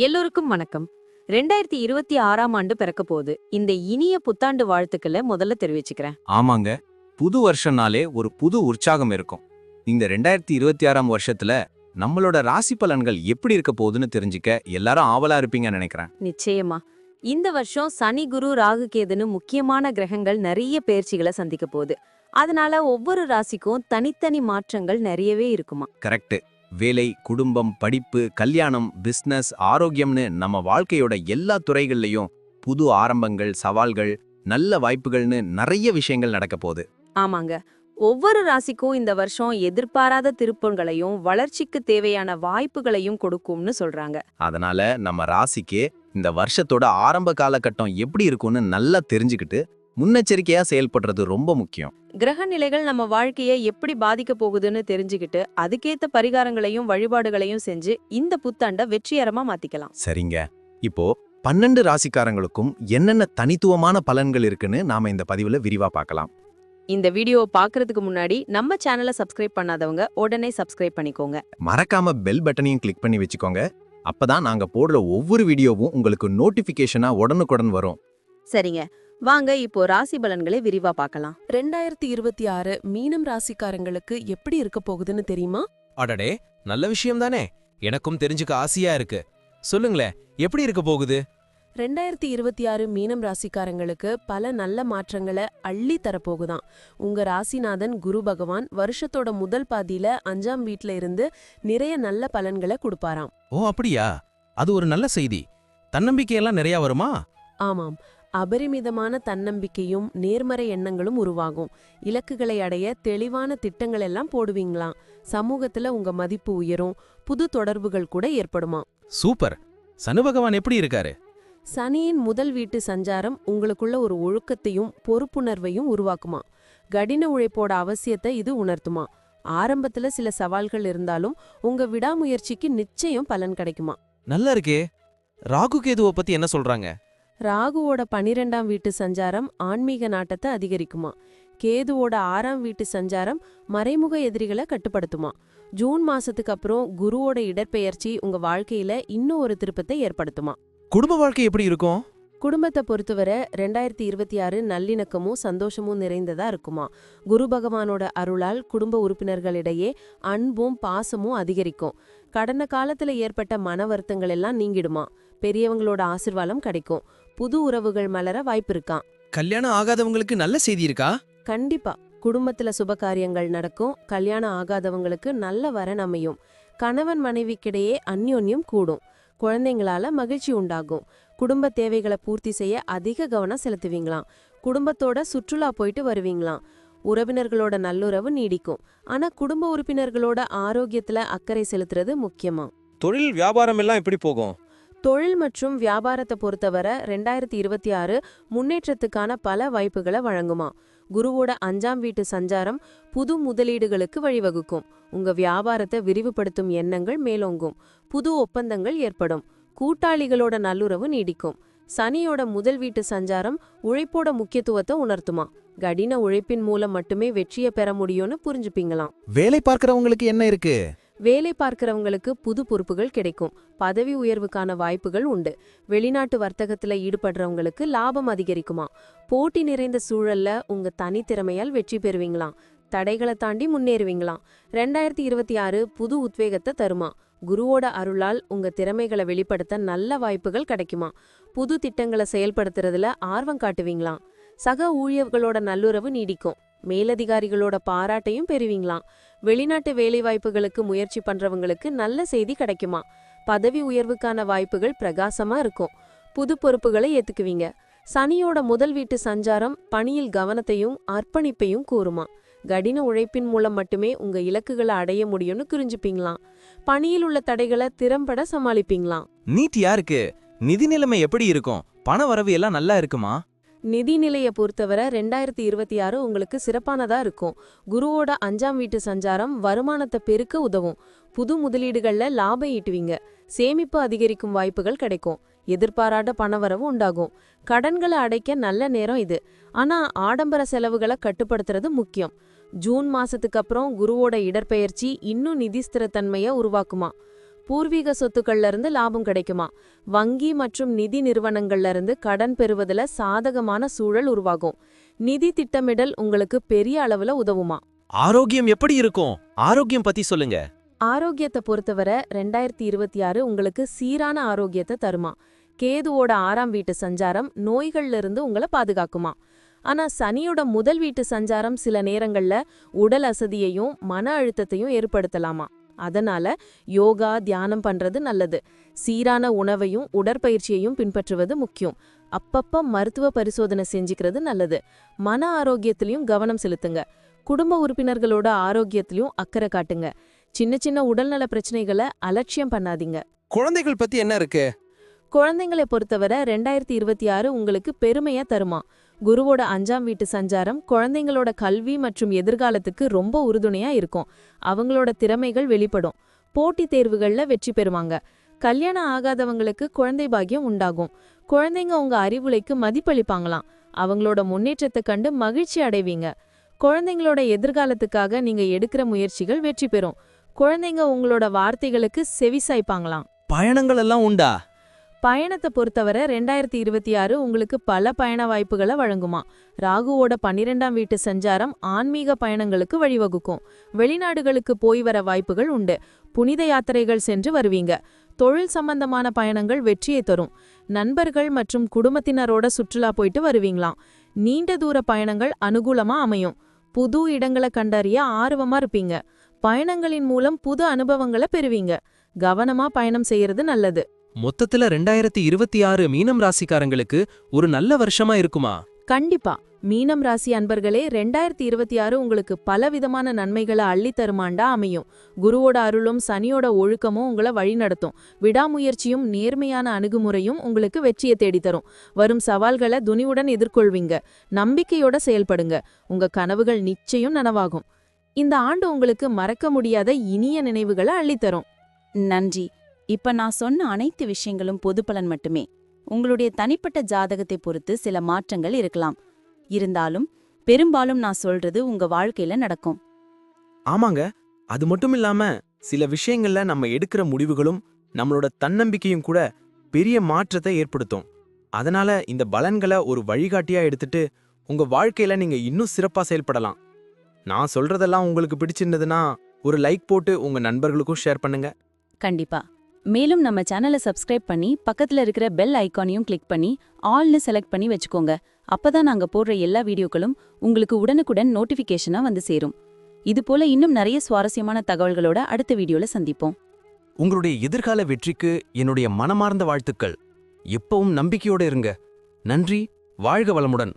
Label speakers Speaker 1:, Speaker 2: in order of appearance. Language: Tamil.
Speaker 1: எல்லோருக்கும் வணக்கம். 2026ஆம் ஆண்டு பிறக்க போகுது. இந்த இனிய புத்தாண்டு வாழ்த்துக்களை முதல்ல தெரிவிச்சுக்கிறேன்.
Speaker 2: ஆமாங்க. புது வருஷம்னாலே ஒரு புது உற்சாகம் இருக்கும். இந்த 2026ஆம் வருஷத்துல நம்மளோட ராசி பலன்கள் எப்படி இருக்க போகுதுன்னு தெரிஞ்சுக்க எல்லாரும் ஆவலா இருப்பீங்கன்னு நினைக்கிறேன்.
Speaker 1: நிச்சயமா. இந்த வருஷம் சனி, குரு, ராகு, கேதுன்னு முக்கியமான கிரகங்கள் நிறைய பெயர்ச்சிகளை சந்திக்க போகுது. அதனால ஒவ்வொரு ராசிக்கும் தனித்தனி மாற்றங்கள் நிறையவே இருக்குமா.
Speaker 2: கரெக்ட். வேலை, குடும்பம், படிப்பு, கல்யாணம், பிசினஸ், ஆரோக்கியம்னு நம்ம வாழ்க்கையோட எல்லா துறைகள்லயும் புது ஆரம்பங்கள், சவால்கள், நல்ல வாய்ப்புகள்னு நிறைய விஷயங்கள் நடக்க போகுது.
Speaker 1: ஆமாங்க. ஒவ்வொரு ராசிக்கும் இந்த வருஷம் எதிர்பாராத திருப்பங்களையும் வளர்ச்சிக்கு தேவையான வாய்ப்புகளையும் கொடுக்கும்னு சொல்றாங்க.
Speaker 2: அதனால நம்ம ராசிக்கு இந்த வருஷத்தோட ஆரம்ப காலகட்டம் எப்படி இருக்கும்னு நல்லா தெரிஞ்சுக்கிட்டு முன்னெச்சரிக்கையா செயல்படுறது ரொம்ப முக்கியம்.
Speaker 1: கிரக நிலைகள் நம்ம வாழ்க்கையை எப்படி பாதிக்க போகுதுன்னு தெரிஞ்சுக்கிட்டு அதுக்கேத்த பரிகாரங்களையும் வழிபாடுகளையும் செஞ்சு இந்த புத்தாண்ட வெற்றிகரமா மாத்திக்கலாம்.
Speaker 2: சரிங்க. இப்போ 12 ராசிக்காரங்களுக்கும் என்னென்ன தனித்துவமான பலன்கள் இருக்குன்னு நாம இந்த பதிவுல விரிவா பார்க்கலாம்.
Speaker 1: இந்த வீடியோவை பார்க்கறதுக்கு முன்னாடி நம்ம சேனலை சப்ஸ்கிரைப் பண்ணாதவங்க உடனே சப்ஸ்கிரைப் பண்ணிக்கோங்க.
Speaker 2: மறக்காம பெல் பட்டனையும் கிளிக் பண்ணி வச்சுக்கோங்க. அப்பதான் நாங்க போடுற ஒவ்வொரு வீடியோவும் உங்களுக்கு நோட்டிபிகேஷனா உடனுக்குடன் வரும்.
Speaker 1: சரிங்க, வாங்க இப்போ ராசி பலன்களை விரிவா பார்க்கலாம்.
Speaker 3: 2026 மீனம் ராசிக்காரங்களுக்கு எப்படி இருக்க போகுதுன்னு தெரியுமா?
Speaker 4: அடடே, நல்ல விஷயம் தானே. எனக்கும் தெரிஞ்சுக்க ஆசையா இருக்கு. சொல்லுங்களேன், எப்படி இருக்க போகுது?
Speaker 3: 2026 மீனம் ராசிக்காரங்களுக்கு பல நல்ல மாற்றங்களை அள்ளி தரப்போகுதாம். உங்க ராசிநாதன் குரு பகவான் வருஷத்தோட முதல் பாதியில 5ஆம் வீட்ல இருந்து நிறைய நல்ல பலன்களை கொடுப்பாராம்.
Speaker 4: ஓ அப்படியா? அது ஒரு நல்ல செய்தி. தன்னம்பிக்கையெல்லாம் நிறைய வருமா?
Speaker 3: ஆமாம், அபரிமிதமான தன்னம்பிக்கையும் நேர்மறை எண்ணங்களும் உருவாகும். இலக்குகளை அடைய தெளிவான திட்டங்கள் எல்லாம் போடுவீங்களாம். சமூகத்துல உங்க மதிப்பு உயரும். புது தொடர்புகள் கூட ஏற்படுமா.
Speaker 4: சூப்பர். சனி பகவான் எப்படி இருக்காரு?
Speaker 3: சனியின் முதல் வீட்டு சஞ்சாரம் உங்களுக்குள்ள ஒரு ஒழுக்கத்தையும் பொறுப்புணர்வையும் உருவாக்குமா. கடின உழைப்போட அவசியத்தை இது உணர்த்துமா. ஆரம்பத்துல சில சவால்கள் இருந்தாலும் உங்க விடாமுயற்சிக்கு நிச்சயம் பலன் கிடைக்குமா.
Speaker 4: நல்லா இருக்கே. ராகு கேதுவை பத்தி என்ன சொல்றாங்க?
Speaker 3: ராகுவோட 12ஆம் வீட்டு சஞ்சாரம் ஆன்மீக நாட்டத்தை அதிகரிக்குமா. கேதுவோட 6ஆம் வீட்டு சஞ்சாரம் மறைமுக எதிரிகளை கட்டுப்படுத்துமா. ஜூன் மாசத்துக்கு அப்புறம் குருவோட இடற்பெயர்ச்சி உங்க வாழ்க்கையில இன்னும் ஒரு திருப்பத்தை ஏற்படுத்துமா.
Speaker 4: குடும்ப வாழ்க்கை எப்படி இருக்கும்?
Speaker 3: குடும்பத்தை பொறுத்தவரை 2026 நல்லிணக்கமும் சந்தோஷமும் நிறைந்ததா இருக்குமா. குரு பகவானோட அருளால் குடும்ப உறுப்பினர்களிடையே அன்பும் பாசமும் அதிகரிக்கும். கடந்த காலத்துல ஏற்பட்ட மன வருத்தங்கள் எல்லாம் நீங்கிடுமா. பெரியவங்களோட ஆசிர்வாதம் கிடைக்கும். புது உறவுகள் மலர வாய்ப்பு இருக்காம்.
Speaker 4: கல்யாணம் ஆகாதவங்களுக்கு நல்ல செய்தி இருக்கா?
Speaker 3: கண்டிப்பா. குடும்பத்துல சுபகாரியங்கள் நடக்கும். கல்யாணம் ஆகாதவங்களுக்கு நல்ல வரன் அமையும். கணவன் மனைவிக்கிடையே அந்யோன்யம் கூடும். குழந்தைங்களால மகிழ்ச்சி உண்டாகும். குடும்ப தேவைகளை பூர்த்தி செய்ய அதிக கவனம் செலுத்துவீங்களாம். குடும்பத்தோட சுற்றுலா போயிட்டு வருவீங்களாம். உறவினர்களோட நல்லுறவு நீடிக்கும். ஆனா குடும்ப உறுப்பினர்களோட ஆரோக்கியத்துல அக்கறை செலுத்துறது முக்கியமா.
Speaker 4: தொழில் வியாபாரம் எல்லாம் எப்படி போகும்?
Speaker 3: தொழில் மற்றும் வியாபாரத்தை பொறுத்தவரை 2026 முன்னேற்றத்துக்கான பல வாய்ப்புகளை வழங்குமா. குருவோட 5ஆம் வீட்டு சஞ்சாரம் புது முதலீடுகளுக்கு வழிவகுக்கும். உங்க வியாபாரத்தை விரிவுபடுத்தும் எண்ணங்கள் மேலோங்கும். புது ஒப்பந்தங்கள் ஏற்படும். கூட்டாளிகளோட நல்லுறவு நீடிக்கும். சனியோட முதல் வீட்டு சஞ்சாரம் உழைப்போட முக்கியத்துவத்தை உணர்த்துமா. கடின உழைப்பின் மூலம் மட்டுமே வெற்றியை பெற முடியும்னு புரிஞ்சுப்பீங்களாம்.
Speaker 4: வேலை பார்க்கறவங்களுக்கு என்ன இருக்கு?
Speaker 3: வேலை பார்க்கிறவங்களுக்கு புது பொறுப்புகள் கிடைக்கும். பதவி உயர்வுக்கான வாய்ப்புகள் உண்டு. வெளிநாட்டு வர்த்தகத்துல ஈடுபடுறவங்களுக்கு லாபம் அதிகரிக்குமா. போட்டி நிறைந்த சூழல்ல உங்க தனித்திறமையால் வெற்றி பெறுவீங்களாம். தடைகளை தாண்டி முன்னேறுவீங்களாம். 2026 புது உத்வேகத்தை தருமா. குருவோட அருளால் உங்க திறமைகளை வெளிப்படுத்த நல்ல வாய்ப்புகள் கிடைக்குமா. புது திட்டங்களை செயல்படுத்துறதுல ஆர்வம் காட்டுவீங்களாம். சக ஊழியர்களோட நல்லுறவு நீடிக்கும். மேலதிகாரிகளோட பாராட்டையும் பெறுவீங்களாம். வெளிநாட்டு வேலைவாய்ப்புகளுக்கு முயற்சி பண்றவங்களுக்கு நல்ல செய்தி கிடைக்குமா. பதவி உயர்வுக்கான வாய்ப்புகள் பிரகாசமா இருக்கும். புது பொறுப்புகளை ஏத்துக்குவீங்க. சனியோட முதல் வீட்டு சஞ்சாரம் பணியில் கவனத்தையும் அர்ப்பணிப்பையும் கூறுமா. கடின உழைப்பின் மூலம் மட்டுமே உங்க இலக்குகளை அடைய முடியும்னு புரிஞ்சுப்பீங்களாம். பணியில் உள்ள தடைகளை திறம்பட சமாளிப்பீங்களாம்.
Speaker 4: நீட் யாருக்கு? நிதி நிலைமை எப்படி இருக்கும்? பண வரவு எல்லாம் நல்லா இருக்குமா?
Speaker 3: நிதிநிலையை பொறுத்தவரை 2026 உங்களுக்கு சிறப்பானதா இருக்கும். குருவோட 5ஆம் வீட்டு சஞ்சாரம் வருமானத்தை பெருக்க உதவும். புது முதலீடுகள்ல லாபம் ஈட்டுவீங்க. சேமிப்பு அதிகரிக்கும் வாய்ப்புகள் கிடைக்கும். எதிர்பாராத பணவரவு உண்டாகும். கடன்களை அடைக்க நல்ல நேரம் இது. ஆனா ஆடம்பர செலவுகளை கட்டுப்படுத்துறது முக்கியம். ஜூன் மாசத்துக்கு அப்புறம் குருவோட இடற்பெயர்ச்சி இன்னும் நிதி ஸ்திரத்தன்மையை உருவாக்குமா. பூர்வீக சொத்துக்கள்ல இருந்து லாபம் கிடைக்குமா. வங்கி மற்றும் நிதி நிறுவனங்கள்ல இருந்து கடன் பெறுவதுல சாதகமான சூழல் உருவாகும். நிதி திட்டமிடல் உங்களுக்கு பெரிய அளவுல உதவுமா.
Speaker 4: ஆரோக்கியம் எப்படி இருக்கும்? ஆரோக்கியம் பத்தி சொல்லுங்க.
Speaker 3: ஆரோக்கியத்தை பொறுத்தவரை 2026 உங்களுக்கு சீரான ஆரோக்கியத்தை தருமா. கேதுவோட 6ஆம் வீட்டு சஞ்சாரம் நோய்கள்ல இருந்து உங்களை பாதுகாக்குமா. ஆனா சனியோட முதல் வீட்டு சஞ்சாரம் சில நேரங்கள்ல உடல் அசதியையும் மன அழுத்தத்தையும் ஏற்படுத்தலாமா. அதனால யோகா தியானம் பண்றது நல்லது. சீரான உணவையும் உடற்பயிற்சியையும் பின்பற்றுவது முக்கியம். அப்பப்ப மருத்துவ பரிசோதனை செஞ்சுக்கிறது நல்லது. மன ஆரோக்கியத்திலையும் கவனம் செலுத்துங்க. குடும்ப உறுப்பினர்களோட ஆரோக்கியத்திலையும் அக்கறை காட்டுங்க. சின்ன சின்ன உடல்நல பிரச்சனைகளை அலட்சியம் பண்ணாதீங்க.
Speaker 4: குழந்தைகள் பத்தி என்ன இருக்கு?
Speaker 3: குழந்தைங்களை பொறுத்தவரை 2026 உங்களுக்கு பெருமையா தருமா. குருவோட 5ஆம் வீட்டு சஞ்சாரம் குழந்தைங்களோட கல்வி மற்றும் எதிர்காலத்துக்கு ரொம்ப உறுதுணையா இருக்கும். அவங்களோட திறமைகள் வெளிப்படும். போட்டித் தேர்வுகள்ல வெற்றி பெறுவாங்க. கல்யாணம் ஆகாதவங்களுக்கு குழந்தை பாக்கியம் உண்டாகும். குழந்தைங்க உங்க அறிவுரைக்கு மதிப்பளிப்பாங்களாம். அவங்களோட முன்னேற்றத்தை கண்டு மகிழ்ச்சி அடைவீங்க. குழந்தைங்களோட எதிர்காலத்துக்காக நீங்க எடுக்கிற முயற்சிகள் வெற்றி பெறும். குழந்தைங்க உங்களோட வார்த்தைகளுக்கு செவிசாய்ப்பாங்களாம்.
Speaker 4: பயணங்கள் எல்லாம் உண்டா?
Speaker 3: பயணத்தை பொறுத்தவரை 2026 உங்களுக்கு பல பயண வாய்ப்புகளை வழங்குமா. ராகுவோட 12ஆம் வீட்டு சஞ்சாரம் ஆன்மீக பயணங்களுக்கு வழிவகுக்கும். வெளிநாடுகளுக்கு போய் வர வாய்ப்புகள் உண்டு. புனித யாத்திரைகள் சென்று வருவீங்க. தொழில் சம்பந்தமான பயணங்கள் வெற்றியை தரும். நண்பர்கள் மற்றும் குடும்பத்தினரோட சுற்றுலா போயிட்டு வருவீங்களாம். நீண்ட தூர பயணங்கள் அனுகூலமா அமையும். புது இடங்களை கண்டறிய ஆர்வமா இருப்பீங்க. பயணங்களின் மூலம் புது அனுபவங்களை பெறுவீங்க. கவனமா பயணம் செய்யறது நல்லது.
Speaker 4: மொத்தத்துல 2026 மீனம் ராசிக்காரங்களுக்கு ஒரு நல்ல வருஷமா இருக்குமா?
Speaker 3: கண்டிப்பா. மீனம் ராசி அன்பர்களே, 2026 உங்களுக்கு பலவிதமான நன்மைகளை அள்ளித் தருமாண்டா அமையும். குருவோட அருளும் சனியோட ஒழுக்கமும் உங்களை வழிநடத்தும். விடாமுயற்சியும் நேர்மையான அணுகுமுறையும் உங்களுக்கு வெற்றியை தேடித்தரும். வரும் சவால்களை துணிவுடன் எதிர்கொள்வீங்க. நம்பிக்கையோட செயல்படுங்க. உங்க கனவுகள் நிச்சயம் நனவாகும். இந்த ஆண்டு உங்களுக்கு மறக்க முடியாத இனிய நினைவுகளை அள்ளித்தரும்.
Speaker 1: நன்றி. இப்ப நான் சொன்ன அனைத்து விஷயங்களும் பொதுப்பலன் மட்டுமே. உங்களுடைய தனிப்பட்ட ஜாதகத்தை பொறுத்து சில மாற்றங்கள் இருக்கலாம். இருந்தாலும் பெரும்பாலும் நான் சொல்றது உங்க வாழ்க்கையில நடக்கும்.
Speaker 5: ஆமாங்க, அது மட்டும் இல்லாம சில விஷயங்கள்ல நம்ம எடுக்கிற முடிவுகளும் நம்மளோட தன்னம்பிக்கையும் கூட பெரிய மாற்றத்தை ஏற்படுத்தும். அதனால இந்த பலன்களை ஒரு வழிகாட்டியா எடுத்துட்டு உங்க வாழ்க்கையில நீங்க இன்னும் சிறப்பா செயல்படலாம். நான் சொல்றதெல்லாம் உங்களுக்கு பிடிச்சிருந்ததுன்னா ஒரு லைக் போட்டு உங்க நண்பர்களுக்கும் ஷேர் பண்ணுங்க.
Speaker 1: கண்டிப்பா. மேலும் நம்ம சேனலை சப்ஸ்கிரைப் பண்ணி பக்கத்துல இருக்கிற பெல் ஐகானையும் கிளிக் பண்ணி ஆல்னு செலக்ட் பண்ணி வச்சுக்கோங்க. அப்பதான் நாங்க போடுற எல்லா வீடியோக்களும் உங்களுக்கு உடனுக்குடன் நோட்டிஃபிகேஷனா வந்து சேரும். இது போல இன்னும் நிறைய சுவாரஸ்யமான தகவல்களோட அடுத்த வீடியோல சந்திப்போம்.
Speaker 2: உங்களுடைய எதிர்கால வெற்றிக்கு என்னுடைய மனமார்ந்த வாழ்த்துக்கள். எப்பவும் நம்பிக்கையோட இருங்க. நன்றி. வாழ்க வளமுடன்.